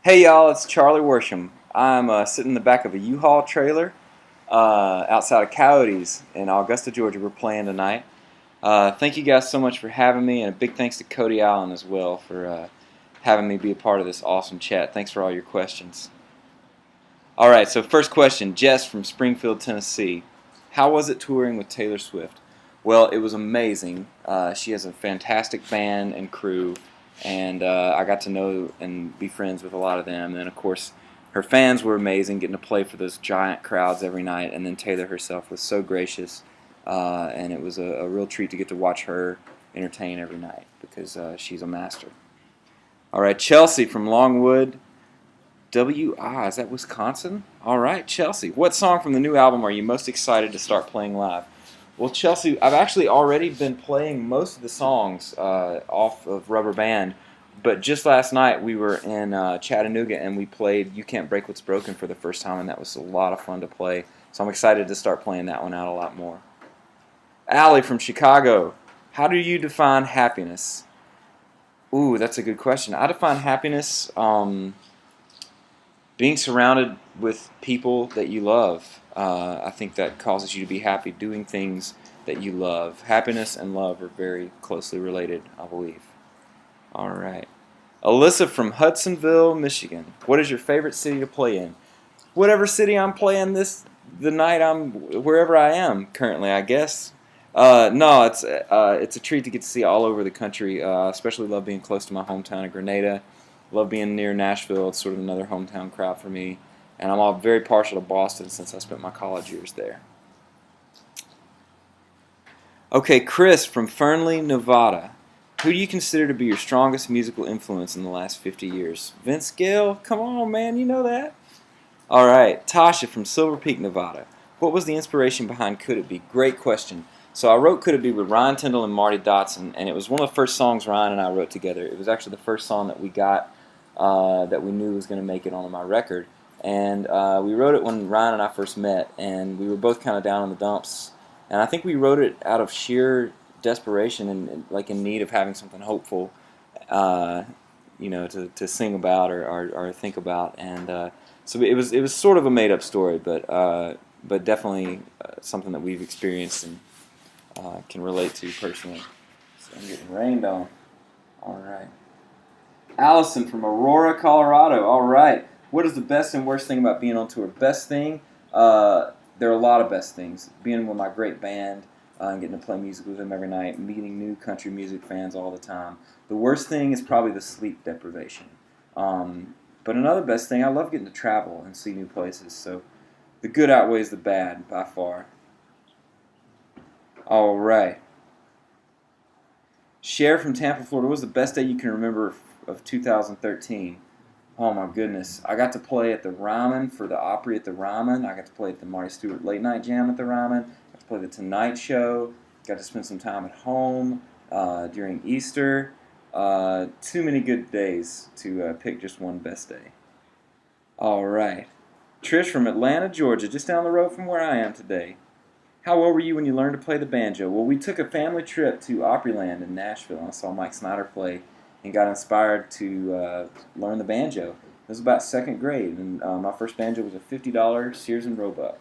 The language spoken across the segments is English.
Hey y'all, it's Charlie Worsham. I'm sitting in the back of a U-Haul trailer outside of Cody's in Augusta, Georgia. We're playing tonight. Thank you guys so much for having me, and a big thanks to Cody Allen as well for having me be a part of this awesome chat. Thanks for all your questions. All right, so first question, Jess from Springfield, Tennessee. How was it touring with Taylor Swift? Well, it was amazing. She has a fantastic band and crew, and I got to know and be friends with a lot of them. And then, of course, her fans were amazing, getting to play for those giant crowds every night. And then Taylor herself was so gracious, and it was a real treat to get to watch her entertain every night because she's a master. All right, Chelsea from Longwood, WI, is that Wisconsin? All right, Chelsea. What song from the new album are you most excited to start playing live? Well, Chelsea, I've actually already been playing most of the songs off of Rubber Band, but just last night we were in Chattanooga and we played You Can't Break What's Broken for the first time, and that was a lot of fun to play. So I'm excited to start playing that one out a lot more. Allie from Chicago, how do you define happiness? Ooh, that's a good question. I define happiness being surrounded with people that you love. I think that causes you to be happy doing things that you love. Happiness and love are very closely related, I believe. All right. Alyssa from Hudsonville, Michigan. What is your favorite city to play in? Whatever city I'm playing the night I'm wherever I am currently, I guess. No, it's a treat to get to see all over the country. Especially love being close to my hometown of Grenada. Love being near Nashville. It's sort of another hometown crowd for me. And I'm all very partial to Boston since I spent my college years there. Okay, Chris from Fernley, Nevada. Who do you consider to be your strongest musical influence in the last 50 years? Vince Gill? Come on, man, you know that. All right, Tasha from Silver Peak, Nevada. What was the inspiration behind Could It Be? Great question. So I wrote Could It Be with Ryan Tyndall and Marty Dotson, and it was one of the first songs Ryan and I wrote together. It was actually the first song that we got that we knew was going to make it onto my record. And we wrote it when Ryan and I first met, and we were both kind of down in the dumps. And I think we wrote it out of sheer desperation and like in need of having something hopeful, to sing about or think about. And so it was sort of a made up story, but definitely something that we've experienced and can relate to personally. So I'm getting rained on. All right. Allison from Aurora, Colorado. All right. What is the best and worst thing about being on tour? Best thing? There are a lot of best things. Being with my great band and getting to play music with them every night, meeting new country music fans all the time. The worst thing is probably the sleep deprivation. But another best thing, I love getting to travel and see new places. So the good outweighs the bad by far. All right. Cher from Tampa, Florida. What was the best day you can remember of 2013? Oh my goodness. I got to play at the Ryman for the Opry at the Ryman. I got to play at the Marty Stewart Late Night Jam at the Ryman. I got to play the Tonight Show. Got to spend some time at home during Easter. Too many good days to pick just one best day. All right. Trish from Atlanta, Georgia, just down the road from where I am today. How old were you when you learned to play the banjo? Well, we took a family trip to Opryland in Nashville. I saw Mike Snyder play and got inspired to learn the banjo. It was about second grade, and my first banjo was a $50 Sears and Roebuck.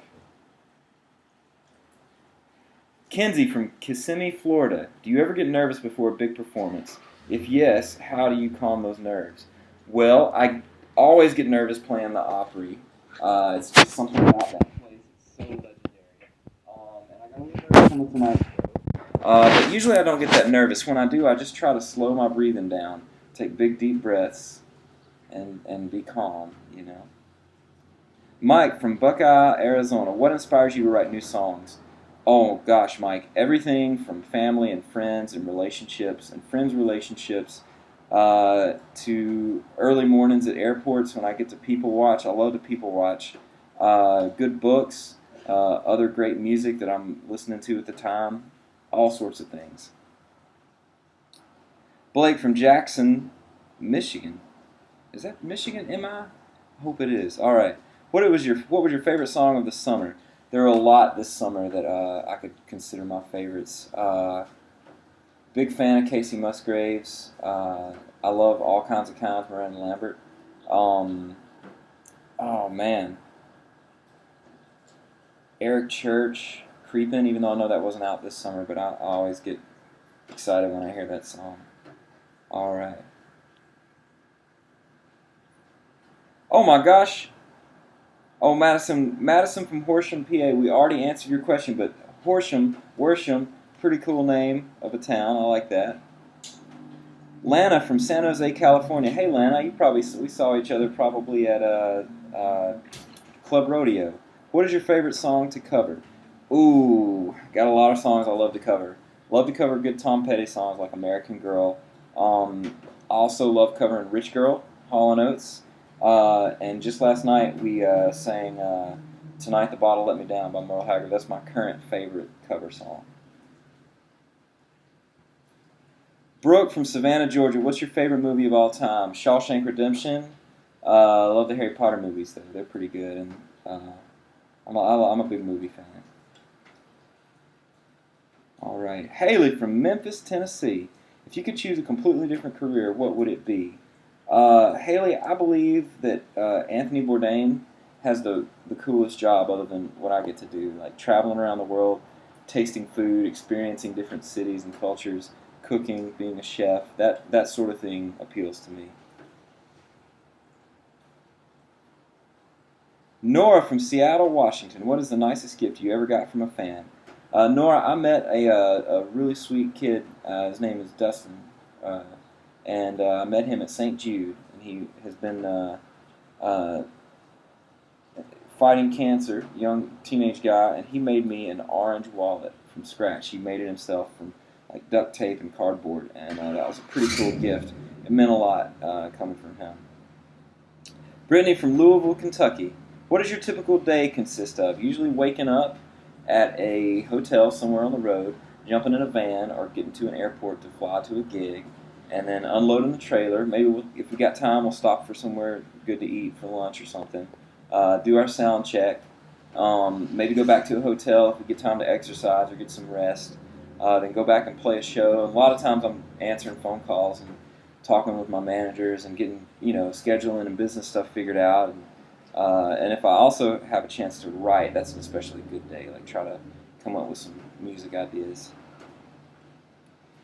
Kenzie from Kissimmee, Florida. Do you ever get nervous before a big performance? If yes, how do you calm those nerves? Well, I always get nervous playing the Opry. It's just something about that place. It's so legendary. And I got a little nervous on the Tonight Show. But usually I don't get that nervous. When I do, I just try to slow my breathing down, take big deep breaths, and be calm, Mike from Buckeye, Arizona. What inspires you to write new songs? Oh gosh, Mike, everything from family and friends and relationships and friends' relationships to early mornings at airports when I get to people watch. I love to people watch. Good books, other great music that I'm listening to at the time, all sorts of things. Blake from Jackson, Michigan. Is that Michigan, am I? I hope it is. All right. What was your favorite song of the summer? There are a lot this summer that I could consider my favorites. Big fan of Casey Musgraves. I love All Kinds of Kinds, Miranda Lambert. Oh man, Eric Church, Creepin'. Even though I know that wasn't out this summer, but I always get excited when I hear that song. All right. Oh my gosh. Oh, Madison from Horsham, PA. We already answered your question, but Worsham, pretty cool name of a town. I like that. Lana from San Jose, California. Hey, Lana, we saw each other probably at Club Rodeo. What is your favorite song to cover? Ooh, got a lot of songs I love to cover. Love to cover good Tom Petty songs like American Girl. I also love covering Rich Girl, Hall & Oates. And just last night we sang Tonight the Bottle Let Me Down by Merle Haggard. That's my current favorite cover song. Brooke from Savannah, Georgia. What's your favorite movie of all time? Shawshank Redemption. I love the Harry Potter movies, though. They're pretty good, and I'm a big movie fan. All right. Haley from Memphis, Tennessee. If you could choose a completely different career, what would it be? Haley, I believe that Anthony Bourdain has the coolest job other than what I get to do, like traveling around the world, tasting food, experiencing different cities and cultures, cooking, being a chef. That sort of thing appeals to me. Nora from Seattle, Washington. What is the nicest gift you ever got from a fan? Nora, I met a really sweet kid. His name is Dustin. And I met him at St. Jude, and he has been fighting cancer, young teenage guy, and he made me an orange wallet from scratch. He made it himself from like duct tape and cardboard, and that was a pretty cool gift. It meant a lot coming from him. Brittany from Louisville, Kentucky. What does your typical day consist of? Usually waking up at a hotel somewhere on the road, jumping in a van, or getting to an airport to fly to a gig, and then unloading the trailer. Maybe if we got time, we'll stop for somewhere good to eat for lunch or something. Do our sound check. Maybe go back to a hotel if we get time to exercise or get some rest. Then go back and play a show. And a lot of times I'm answering phone calls and talking with my managers and getting, scheduling and business stuff figured out. And if I also have a chance to write, that's an especially good day. Like try to come up with some music ideas.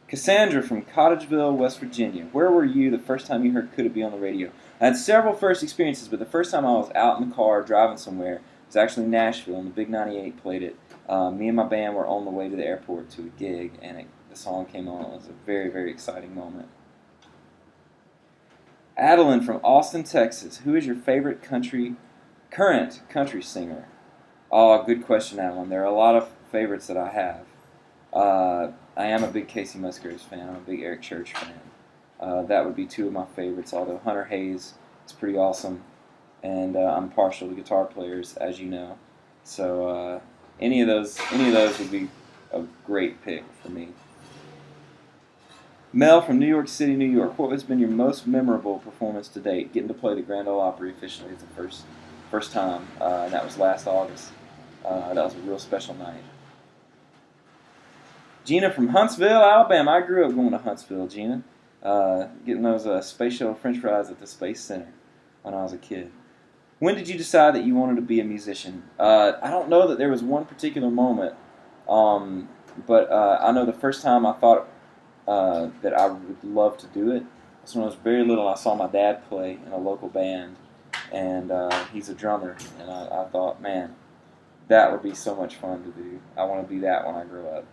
Cassandra from Cottageville, West Virginia. Where were you the first time you heard Could It Be on the radio? I had several first experiences, but the first time I was out in the car driving somewhere was actually Nashville, and the Big 98 played it. Me and my band were on the way to the airport to a gig, and the song came on. It was a very, very exciting moment. Adeline from Austin, Texas. Who is your favorite current country singer? Oh, good question, Adeline. There are a lot of favorites that I have. I am a big Casey Musgraves fan. I'm a big Eric Church fan. That would be two of my favorites, although Hunter Hayes is pretty awesome. And I'm partial to guitar players, as you know. So any of those would be a great pick for me. Mel from New York City, New York. What has been your most memorable performance to date? Getting to play the Grand Ole Opry officially is the first time, and that was last August. That was a real special night. Gina from Huntsville, Alabama. I grew up going to Huntsville, Gina. Getting those Space Shuttle French fries at the Space Center when I was a kid. When did you decide that you wanted to be a musician? I don't know that there was one particular moment, but I know the first time I thought that I would love to do it was when I was very little. I saw my dad play in a local band, and he's a drummer, and I thought, man, that would be so much fun to do. I want to be that when I grow up.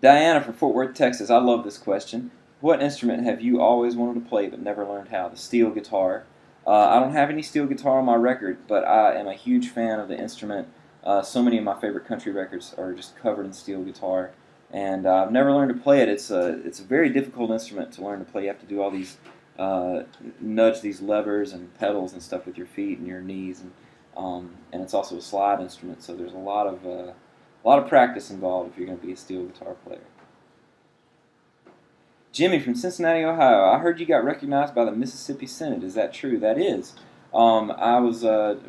Diana from Fort Worth, Texas. I love this question. What instrument have you always wanted to play but never learned how? The steel guitar. I don't have any steel guitar on my record, but I am a huge fan of the instrument. So many of my favorite country records are just covered in steel guitar, and I've never learned to play it. It's a very difficult instrument to learn to play. You have to do all these nudge these levers and pedals and stuff with your feet and your knees, and it's also a slide instrument. So there's a lot of practice involved if you're going to be a steel guitar player. Jimmy from Cincinnati, Ohio. I heard you got recognized by the Mississippi Senate. Is that true? That is. I was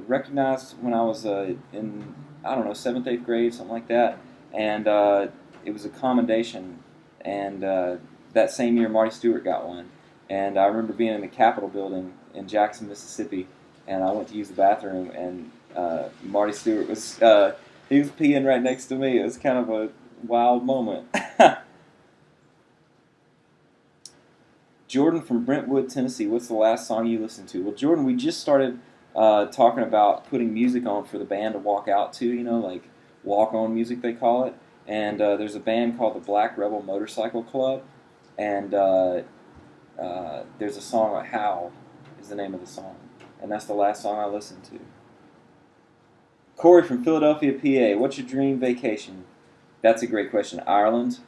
recognized when I was in, 7th, 8th grade, something like that. And it was a commendation. And that same year, Marty Stewart got one. And I remember being in the Capitol building in Jackson, Mississippi, and I went to use the bathroom, and Marty Stewart was he was peeing right next to me. It was kind of a wild moment. Jordan from Brentwood, Tennessee. What's the last song you listened to? Well, Jordan, we just started talking about putting music on for the band to walk out to, like walk-on music they call it. And there's a band called the Black Rebel Motorcycle Club, and there's a song, like How is the name of the song, and that's the last song I listened to. Corey from Philadelphia, PA. What's your dream vacation? That's a great question. Ireland.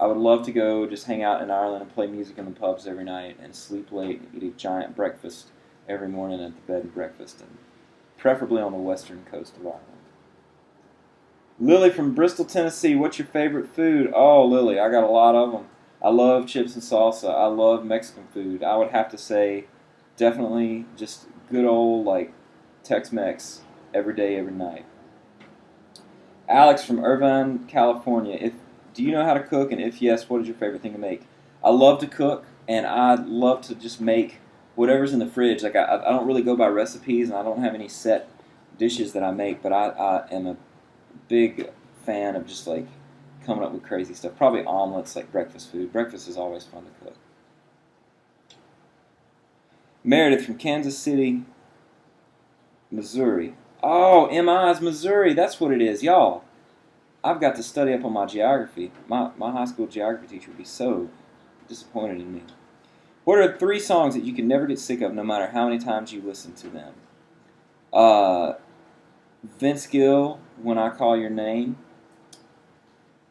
I would love to go just hang out in Ireland and play music in the pubs every night and sleep late and eat a giant breakfast every morning at the bed and breakfast, and preferably on the western coast of Ireland. Lily from Bristol, Tennessee. What's your favorite food? Oh, Lily, I got a lot of them. I love chips and salsa. I love Mexican food. I would have to say definitely just good old like Tex-Mex every day, every night. Alex from Irvine, California. Do you know how to cook? And if yes, what is your favorite thing to make? I love to cook, and I love to just make whatever's in the fridge. Like I don't really go by recipes, and I don't have any set dishes that I make, but I am a big fan of just like coming up with crazy stuff. Probably omelets, like breakfast food. Breakfast is always fun to cook. Meredith from Kansas City, Missouri. Oh, MI's Missouri. That's what it is, y'all. I've got to study up on my geography. My high school geography teacher would be so disappointed in me. What are 3 songs that you can never get sick of, no matter how many times you listen to them? Vince Gill, When I Call Your Name.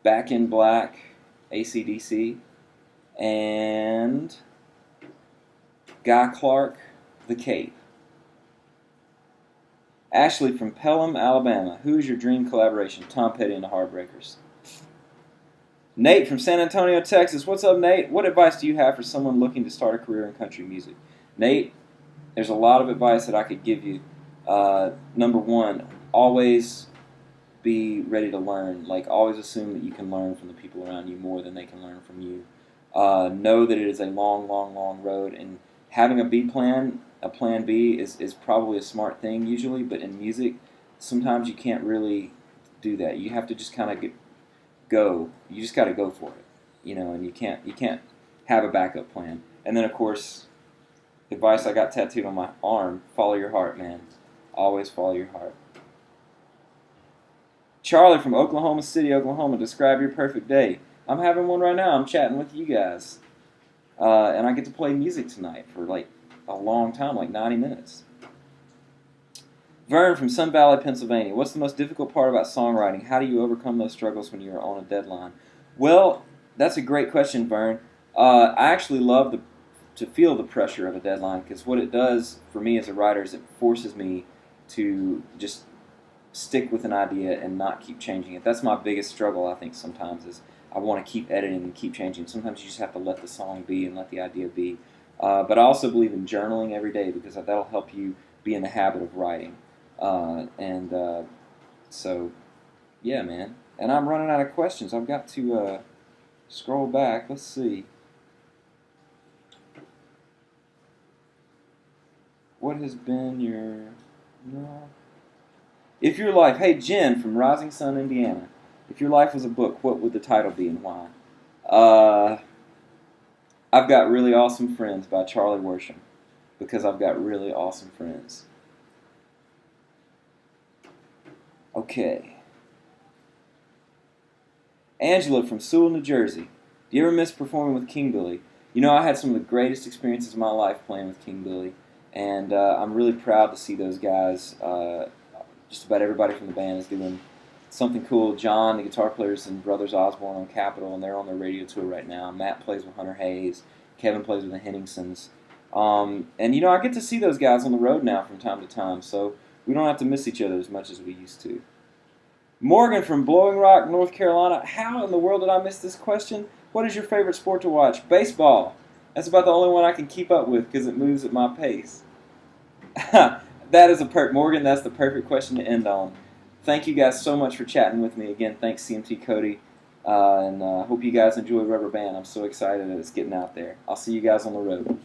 Back in Black, AC/DC. And Guy Clark, The Cape. Ashley from Pelham, Alabama. Who's your dream collaboration? Tom Petty and the Heartbreakers. Nate from San Antonio, Texas. What's up, Nate? What advice do you have for someone looking to start a career in country music? Nate, there's a lot of advice that I could give you. Number 1, always be ready to learn. Like, always assume that you can learn from the people around you more than they can learn from you. Know that it is a long, long, long road, and having a plan B is probably a smart thing usually, but in music, sometimes you can't really do that. You have to just kind of go. You just got to go for it, and you can't have a backup plan. And then, of course, advice I got tattooed on my arm, follow your heart, man. Always follow your heart. Charlie from Oklahoma City, Oklahoma. Describe your perfect day. I'm having one right now. I'm chatting with you guys. And I get to play music tonight for like a long time, like 90 minutes. Vern from Sun Valley, Pennsylvania. What's the most difficult part about songwriting? How do you overcome those struggles when you're on a deadline? Well, that's a great question, Vern. I actually love to feel the pressure of a deadline, because what it does for me as a writer is it forces me to just stick with an idea and not keep changing it. That's my biggest struggle, I think, sometimes, is I want to keep editing and keep changing. Sometimes you just have to let the song be and let the idea be. But I also believe in journaling every day, because that'll help you be in the habit of writing. So, yeah, man. And I'm running out of questions. I've got to scroll back. Let's see. What has been your... No. If your life... Hey, Jen from Rising Sun, Indiana. If your life was a book, what would the title be and why? I've Got Really Awesome Friends by Charlie Worsham, because I've got really awesome friends. Okay. Angela from Sewell, New Jersey. Do you ever miss performing with King Billy? I had some of the greatest experiences of my life playing with King Billy, and I'm really proud to see those guys. Just about everybody from the band is doing something cool. John, the guitar players, and Brothers Osborne on Capitol, and they're on their radio tour right now. Matt plays with Hunter Hayes. Kevin plays with the Henningsons. And, I get to see those guys on the road now from time to time, so we don't have to miss each other as much as we used to. Morgan from Blowing Rock, North Carolina. How in the world did I miss this question? What is your favorite sport to watch? Baseball. That's about the only one I can keep up with because it moves at my pace. That is Morgan, that's the perfect question to end on. Thank you guys so much for chatting with me. Again, thanks CMT Cody. And hope you guys enjoy Rubber Band. I'm so excited that it's getting out there. I'll see you guys on the road.